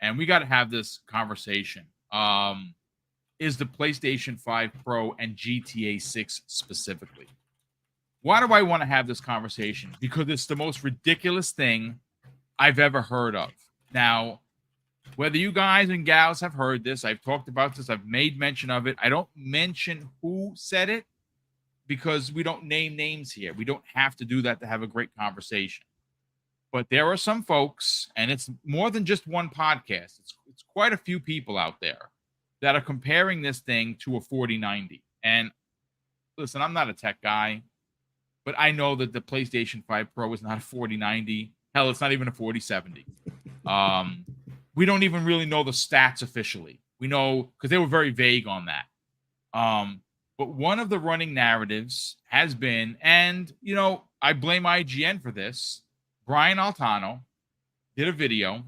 and we got to have this conversation. Is the PlayStation 5 Pro and GTA 6 specifically. Why do I want to have this conversation? Because it's the most ridiculous thing I've ever heard of. Now, whether you guys and gals have heard this, I've talked about this, I've made mention of it. I don't mention who said it because we don't name names here. We don't have to do that to have a great conversation. But there are some folks, and it's more than just one podcast. It's quite a few people out there that are comparing this thing to a 4090. And listen, I'm not a tech guy, but I know that the PlayStation 5 Pro is not a 4090. Hell, it's not even a 4070. We don't even really know the stats officially. We know because they were very vague on that. But one of the running narratives has been, and, you know, I blame IGN for this. Brian Altano did a video,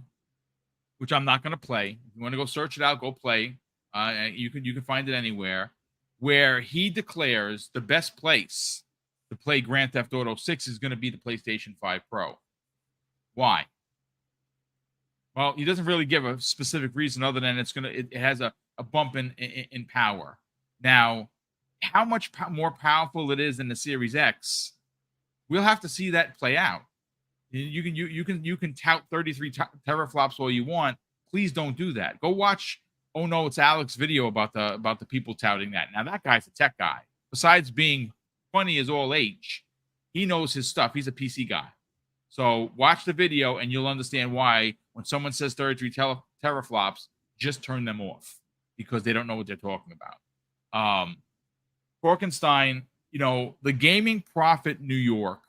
which I'm not going to play. If you want to go search it out, go play. You can find it anywhere, where he declares the best place to play Grand Theft Auto 6 is going to be the PlayStation 5 Pro. Why? Well, he doesn't really give a specific reason other than it has a bump in power. Now, how much more powerful it is than the Series X, we'll have to see that play out. You can tout 33 teraflops all you want. Please don't do that. Go watch Oh No, It's Alex video about the people touting that. Now that guy's a tech guy. Besides being funny as all age, he knows his stuff. He's a PC guy. So watch the video and you'll understand why when someone says 33 teraflops, just turn them off because they don't know what they're talking about. Korkenstein, you know, the Gaming Prophet New York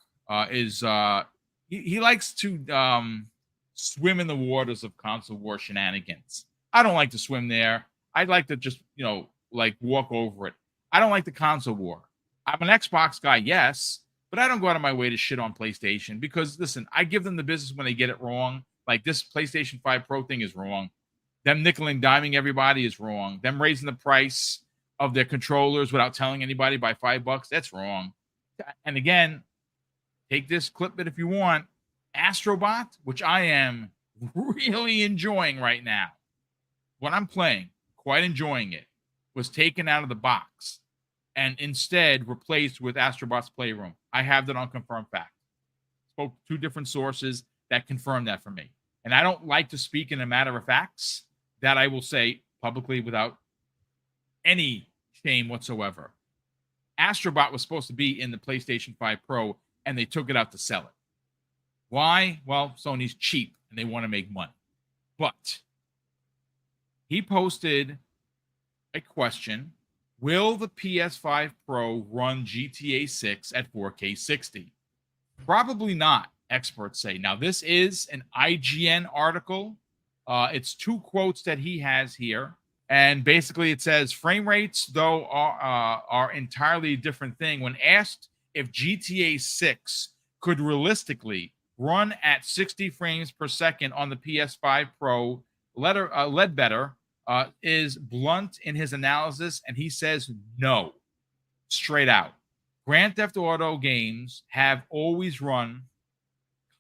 is he likes to swim in the waters of console war shenanigans. I don't like to swim there. I'd like to just, you know, like walk over it. I don't like the console war. I'm an Xbox guy, yes, but I don't go out of my way to shit on PlayStation because, listen, I give them the business when they get it wrong. Like this PlayStation 5 Pro thing is wrong. Them nickel and diming everybody is wrong. Them raising the price of their controllers without telling anybody by $5, that's wrong. And again, take this clip bit if you want. Astrobot, which I am really enjoying right now. What I'm playing, quite enjoying it, was taken out of the box and instead replaced with Astrobot's Playroom. I have that on confirmed fact. Spoke to 2 different sources that confirmed that for me. And I don't like to speak in a matter of facts that I will say publicly without any shame whatsoever. Astrobot was supposed to be in the PlayStation 5 Pro, and they took it out to sell it. Why? Well, Sony's cheap, and they want to make money. But he posted a question. Will the PS5 Pro run GTA 6 at 4K 60? Probably not, experts say. Now, this is an IGN article. It's 2 quotes that he has here. And basically it says, frame rates, though, are entirely a different thing. When asked if GTA 6 could realistically run at 60 frames per second on the PS5 Pro, Ledbetter is blunt in his analysis, and he says no, straight out. Grand Theft Auto games have always run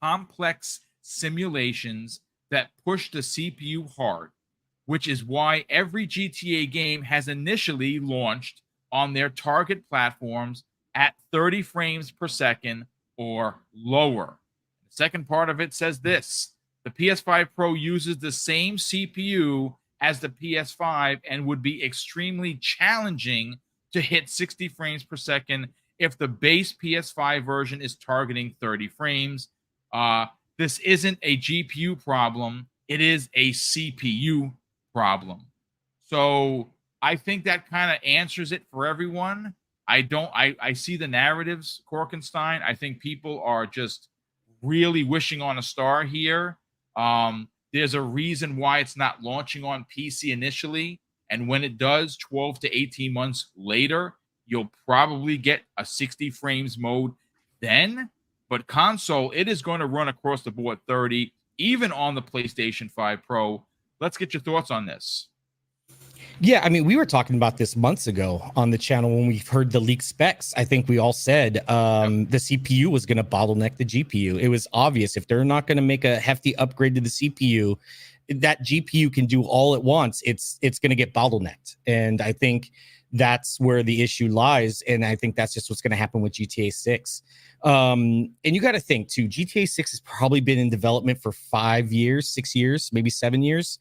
complex simulations that push the CPU hard, which is why every GTA game has initially launched on their target platforms at 30 frames per second or lower. The second part of it says this: the PS5 Pro uses the same CPU as the PS5 and would be extremely challenging to hit 60 frames per second if the base PS5 version is targeting 30 frames. This isn't a GPU problem. It is a CPU problem. So I think that kind of answers it for everyone. I see the narratives, Korkenstein. I think people are just really wishing on a star here. There's a reason why it's not launching on PC initially. And when it does, 12 to 18 months later, you'll probably get a 60 frames mode then. But console, it is going to run across the board 30, even on the PlayStation 5 Pro. Let's get your thoughts on this. Yeah, I mean, we were talking about this months ago on the channel when we heard the leaked specs. I think we all said the CPU was going to bottleneck the GPU. It was obvious if they're not going to make a hefty upgrade to the CPU, that GPU can do all at once, it's going to get bottlenecked. And I think that's where the issue lies. And I think that's just what's going to happen with GTA 6. And you got to think too, GTA 6 has probably been in development for 5 years, 6 years, maybe 7 years.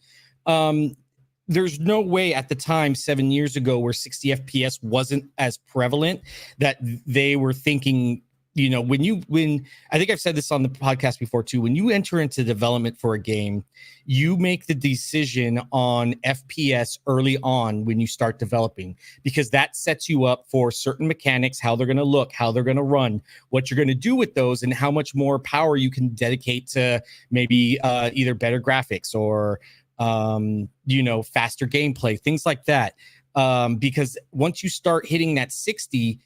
There's no way at the time 7 years ago where 60 FPS wasn't as prevalent that they were thinking, you know, when I think I've said this on the podcast before too, when you enter into development for a game, you make the decision on FPS early on when you start developing, because that sets you up for certain mechanics, how they're going to look, how they're going to run, what you're going to do with those, and how much more power you can dedicate to maybe either better graphics or you know, faster gameplay, things like that. Because once you start hitting that 60,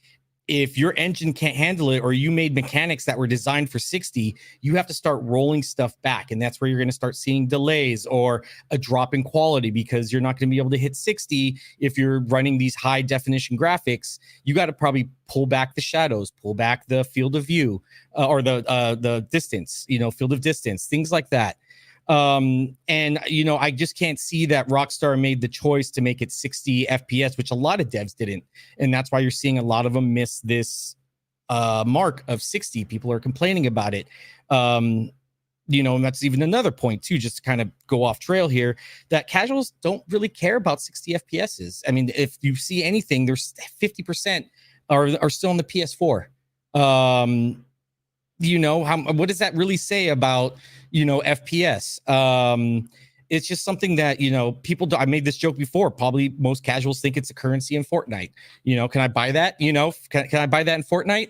if your engine can't handle it, or you made mechanics that were designed for 60, you have to start rolling stuff back. And that's where you're going to start seeing delays or a drop in quality, because you're not going to be able to hit 60 if you're running these high definition graphics. You got to probably pull back the shadows, pull back the field of view, or the distance, you know, field of distance, things like that. And you know, I just can't see that Rockstar made the choice to make it 60 FPS, which a lot of devs didn't, and that's why you're seeing a lot of them miss this mark of 60. People are complaining about it. You know, and that's even another point too, just to kind of go off trail here, that casuals don't really care about 60 FPSs. I mean, if you see anything, there's 50% are still on the PS4. You know, what does that really say about, you know, FPS? It's just something that, you know, people do. I made this joke before. Probably most casuals think it's a currency in Fortnite. You know, can I buy that? You know, can I buy that in Fortnite?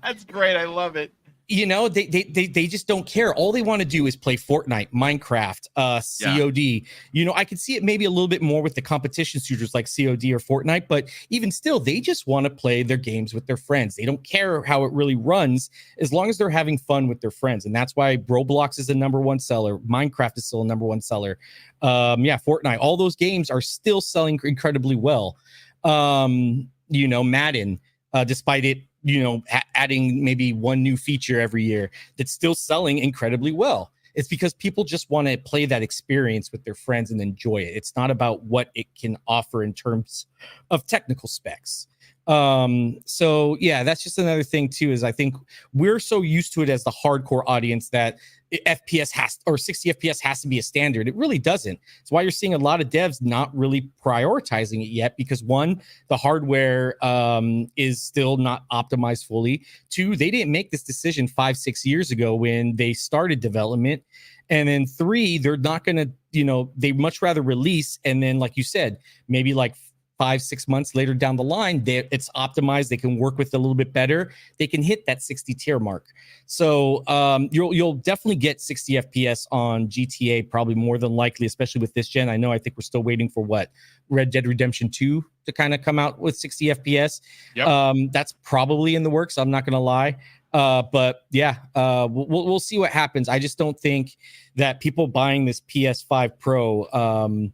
That's great. I love it. You know, they just don't care. All they want to do is play Fortnite, Minecraft, COD. You know, I could see it maybe a little bit more with the competition shooters like COD or Fortnite, but even still, they just want to play their games with their friends. They don't care how it really runs as long as they're having fun with their friends. And that's why Roblox is the #1 seller. Minecraft is still a #1 seller. Yeah, Fortnite, all those games are still selling incredibly well. You know, Madden, despite it, you know, adding maybe one new feature every year, that's still selling incredibly well. It's because people just want to play that experience with their friends and enjoy it. It's not about what it can offer in terms of technical specs. So yeah, that's just another thing too, is I think we're so used to it as the hardcore audience that FPS has, or 60 FPS has to be a standard. It really doesn't. It's why you're seeing a lot of devs not really prioritizing it yet, because one, the hardware is still not optimized fully. Two, they didn't make this decision 5-6 years ago when they started development. And then three, they're not going to, you know, they much rather release. And then, like you said, maybe like 5-6 months later down the line, it's optimized. They can work with it a little bit better. They can hit that 60 tier mark. So you'll definitely get 60 FPS on GTA, probably more than likely, especially with this gen. I think we're still waiting for Red Dead Redemption 2 to kind of come out with 60 FPS. Yep. That's probably in the works. I'm not going to lie. But yeah, we'll see what happens. I just don't think that people buying this PS5 Pro,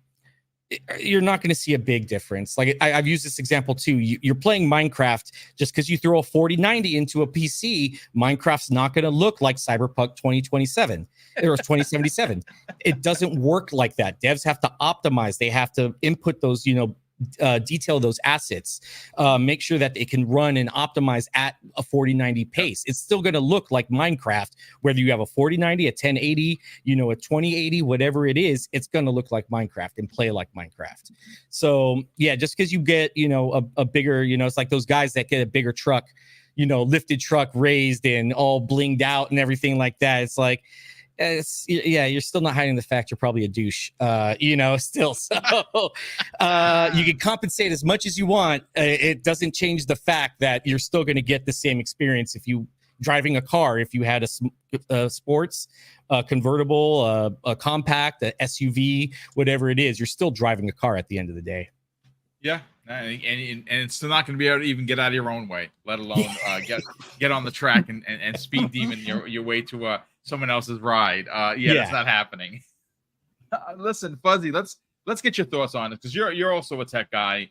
you're not going to see a big difference. Like I've used this example too. You're playing Minecraft, just because you throw a 4090 into a PC, Minecraft's not going to look like Cyberpunk 2027 or 2077. It doesn't work like that. Devs have to optimize. They have to input those, you know, detail those assets, make sure that it can run and optimize at a 4090 pace. It's still going to look like Minecraft, whether you have a 4090, a 1080, you know, a 2080, whatever it is, it's going to look like Minecraft and play like Minecraft. So yeah, just because you get, you know, a bigger, you know, it's like those guys that get a bigger truck, you know, lifted truck raised and all blinged out and everything like that. It's like, you're still not hiding the fact you're probably a douche, you know, still. So you can compensate as much as you want. It doesn't change the fact that you're still going to get the same experience if you driving a car. If you had a sports, convertible, a compact, a SUV, whatever it is, you're still driving a car at the end of the day. Yeah. And it's still not going to be able to even get out of your own way, let alone get on the track and speed demon your way to someone else's ride. Yeah, that's not happening. Listen, Fuzzy, let's get your thoughts on it, because you're also a tech guy.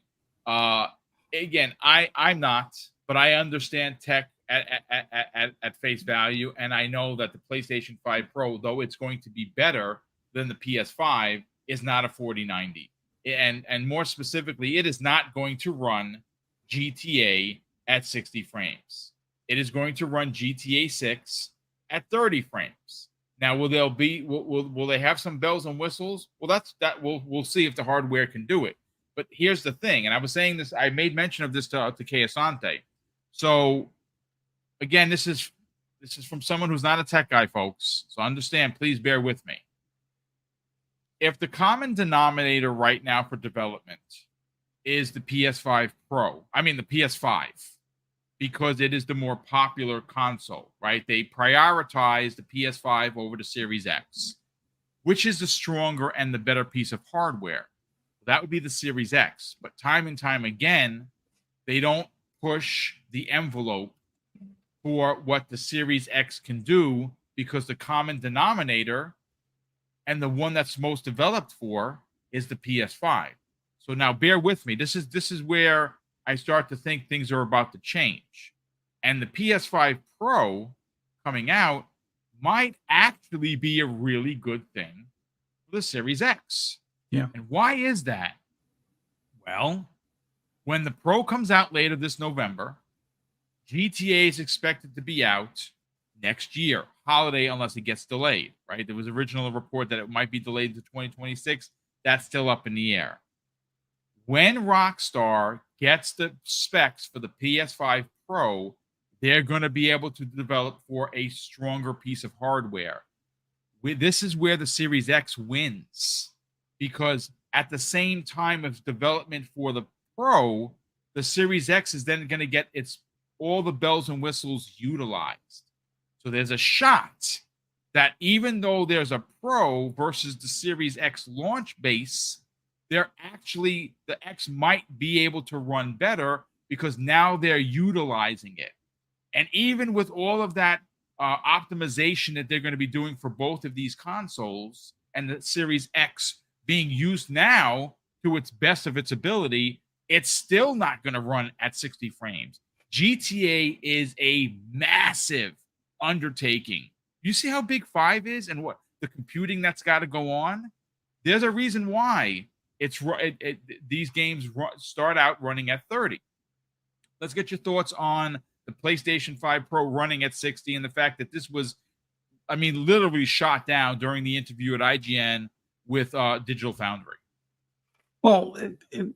Again, I'm not, but I understand tech at face value, and I know that the PlayStation 5 Pro, though it's going to be better than the PS5 is not a 4090. And more specifically, it is not going to run GTA at 60 frames. It is going to run GTA 6 at 30 frames. Now, will they have some bells and whistles? Well, we'll see if the hardware can do it. But here's the thing, and I was saying this, I made mention of this to Kay Asante. So again, this is from someone who's not a tech guy, folks. So understand, please bear with me. If the common denominator right now for development is the PS5 Pro, I mean the PS5, because it is the more popular console, right? They prioritize the PS5 over the Series X. Which is the stronger and the better piece of hardware? That would be the Series X. But time and time again, they don't push the envelope for what the Series X can do, because the common denominator and the one that's most developed for is the PS5. So now bear with me. This is where I start to think things are about to change. And the PS5 Pro coming out might actually be a really good thing for the Series X. Yeah. And why is that? Well, when the Pro comes out later this November, GTA is expected to be out next year, holiday, unless it gets delayed, right? There was original report that it might be delayed to 2026. That's still up in the air. When Rockstar gets the specs for the PS5 Pro, they're going to be able to develop for a stronger piece of hardware. This is where the Series X wins, because at the same time of development for the Pro, the Series X is then going to get all the bells and whistles utilized. So there's a shot that even though there's a Pro versus the Series X launch base, the X might be able to run better because now they're utilizing it. And even with all of that optimization that they're going to be doing for both of these consoles, and the Series X being used now to its best of its ability, it's still not going to run at 60 frames. GTA is a massive undertaking. You see how big 5 is and what the computing that's got to go on? There's a reason why these games start out running at 30. Let's get your thoughts on the PlayStation 5 Pro running at 60 and the fact that this was, I mean, literally shot down during the interview at IGN with Digital Foundry. Well,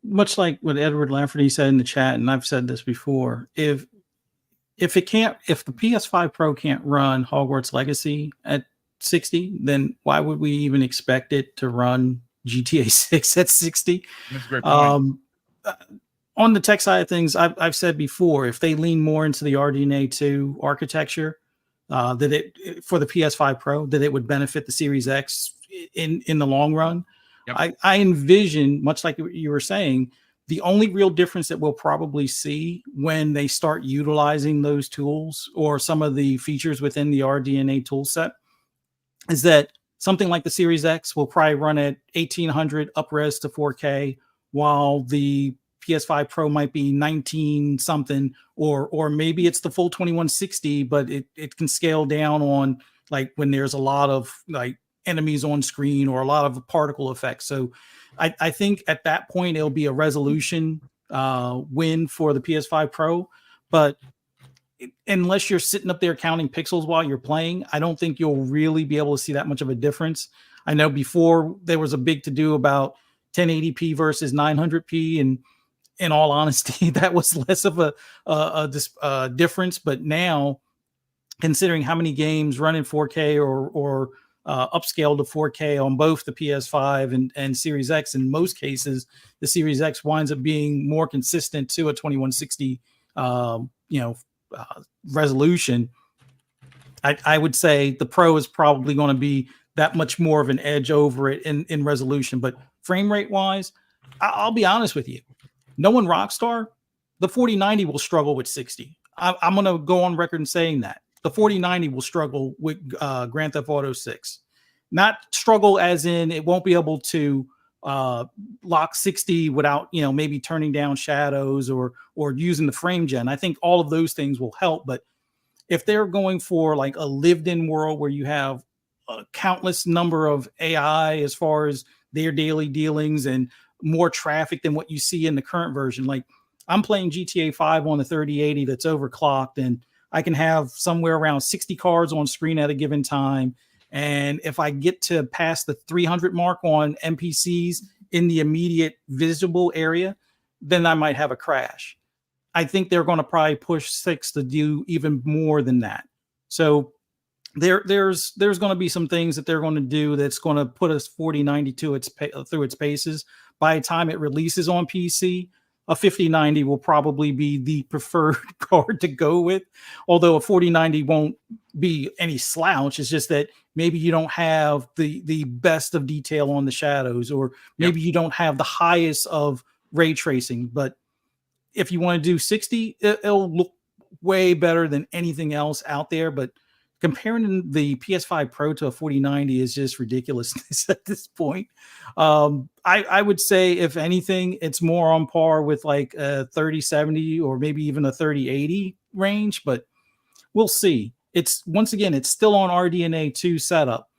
much like what Edward Lafferty said in the chat, and I've said this before, if the PS5 Pro can't run Hogwarts Legacy at 60, then why would we even expect it to run GTA 6 at 60? That's a great point. On the tech side of things, I've said before, if they lean more into the RDNA 2 architecture, for the PS5 Pro, that it would benefit the Series X in the long run. Yep. I envision, much like you were saying, the only real difference that we'll probably see when they start utilizing those tools or some of the features within the RDNA tool set is that something like the Series X will probably run at 1800 up-res to 4K, while the PS5 Pro might be 19 something, or maybe it's the full 2160, but it can scale down on like when there's a lot of like enemies on screen or a lot of particle effects. So I think at that point it'll be a resolution win for the PS5 Pro, but unless you're sitting up there counting pixels while you're playing, I don't think you'll really be able to see that much of a difference. I know before there was a big to do about 1080p versus 900p, and in all honesty, that was less of a difference. But now, considering how many games run in 4K or upscaled to 4K on both the PS5 and Series X, in most cases, the Series X winds up being more consistent to a 2160, resolution. I would say the Pro is probably going to be that much more of an edge over it in resolution. But frame rate wise, I'll be honest with you. Knowing Rockstar, the 4090 will struggle with 60. I'm going to go on record in saying that. The 4090 will struggle with Grand Theft Auto 6. Not struggle as in it won't be able to lock 60 without, maybe turning down shadows or using the frame gen. I think all of those things will help. But if they're going for like a lived-in world where you have a countless number of AI as far as their daily dealings and more traffic than what you see in the current version. Like I'm playing GTA 5 on the 3080 that's overclocked, and I can have somewhere around 60 cards on screen at a given time. And if I get to pass the 300 mark on NPCs in the immediate visible area, then I might have a crash. I think they're going to probably push 6 to do even more than that. So there's going to be some things that they're going to do that's going to put us 4090 to through its paces. By the time it releases on PC, a 5090 will probably be the preferred card to go with. Although a 4090 won't be any slouch. It's just that maybe you don't have the best of detail on the shadows, or maybe you don't have the highest of ray tracing. But if you want to do 60, it'll look way better than anything else out there. But comparing the PS5 Pro to a 4090 is just ridiculousness at this point. I would say, if anything, it's more on par with like a 3070 or maybe even a 3080 range, but we'll see. It's once again, it's still on RDNA 2 setup,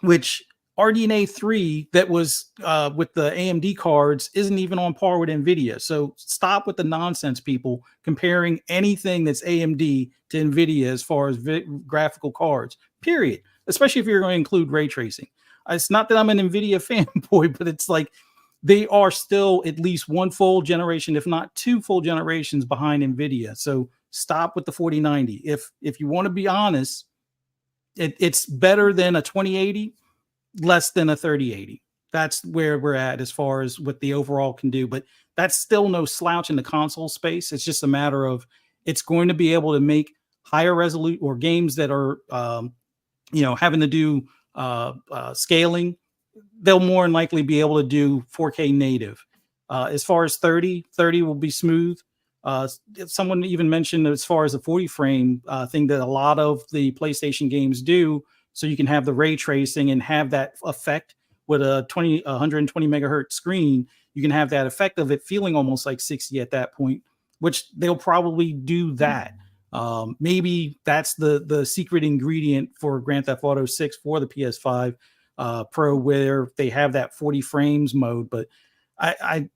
which RDNA 3 that was with the AMD cards isn't even on par with NVIDIA. So stop with the nonsense, people, comparing anything that's AMD to NVIDIA as far as graphical cards, period. Especially if you're going to include ray tracing. It's not that I'm an NVIDIA fanboy, but it's like they are still at least one full generation, if not 2 full generations behind NVIDIA. So stop with the 4090. If you want to be honest, it's better than a 2080, less than a 3080. That's where we're at as far as what the overall can do. But that's still no slouch in the console space. It's just a matter of it's going to be able to make higher resolution, or games that are having to do scaling. They'll more than likely be able to do 4K native. As far as 30 will be smooth. Someone even mentioned, as far as the 40 frame thing that a lot of the PlayStation games do, so you can have the ray tracing and have that effect with a 120 megahertz screen. You can have that effect of it feeling almost like 60 at that point, which they'll probably do that. Maybe that's the secret ingredient for Grand Theft Auto 6 for the PS5 Pro, where they have that 40 frames mode. But I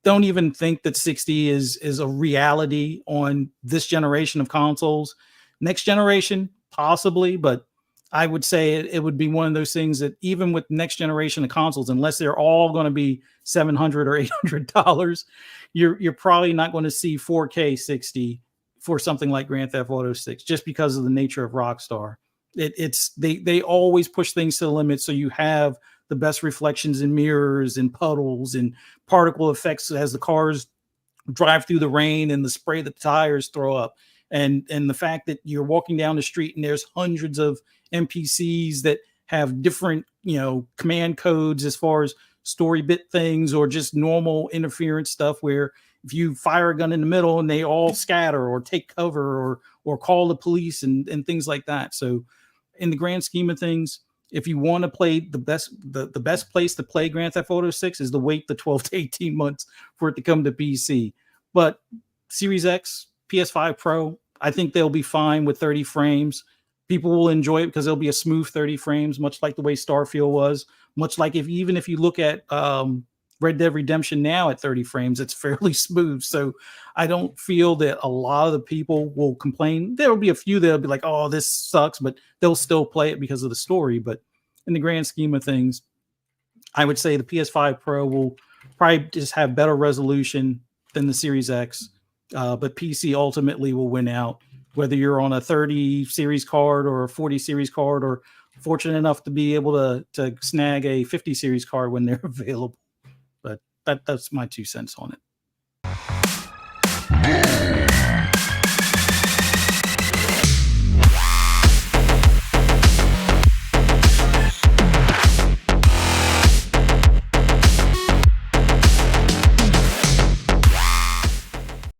don't even think that 60 is a reality on this generation of consoles. Next generation, possibly, but I would say it would be one of those things that even with next generation of consoles, unless they're all going to be $700 or $800, you're probably not going to see 4K 60 for something like Grand Theft Auto 6, just because of the nature of Rockstar. They always push things to the limit, so you have the best reflections in mirrors and puddles and particle effects as the cars drive through the rain and the spray that the tires throw up. And the fact that you're walking down the street and there's hundreds of NPCs that have different, command codes as far as story bit things, or just normal interference stuff, where if you fire a gun in the middle and they all scatter or take cover or call the police and things like that. So in the grand scheme of things, if you want to play the best place to play Grand Theft Auto 6 is to wait the 12 to 18 months for it to come to PC. But Series X, PS5 Pro, I think they'll be fine with 30 frames. People will enjoy it because it'll be a smooth 30 frames, much like the way Starfield was, much like if you look at Red Dead Redemption now at 30 frames, it's fairly smooth. So I don't feel that a lot of the people will complain. There will be a few that'll be like, oh, this sucks, but they'll still play it because of the story. But in the grand scheme of things, I would say the PS5 Pro will probably just have better resolution than the Series X. But PC ultimately will win out, whether you're on a 30 series card or a 40 series card, or fortunate enough to be able to snag a 50 series card when they're available. But that's my 2 cents on it.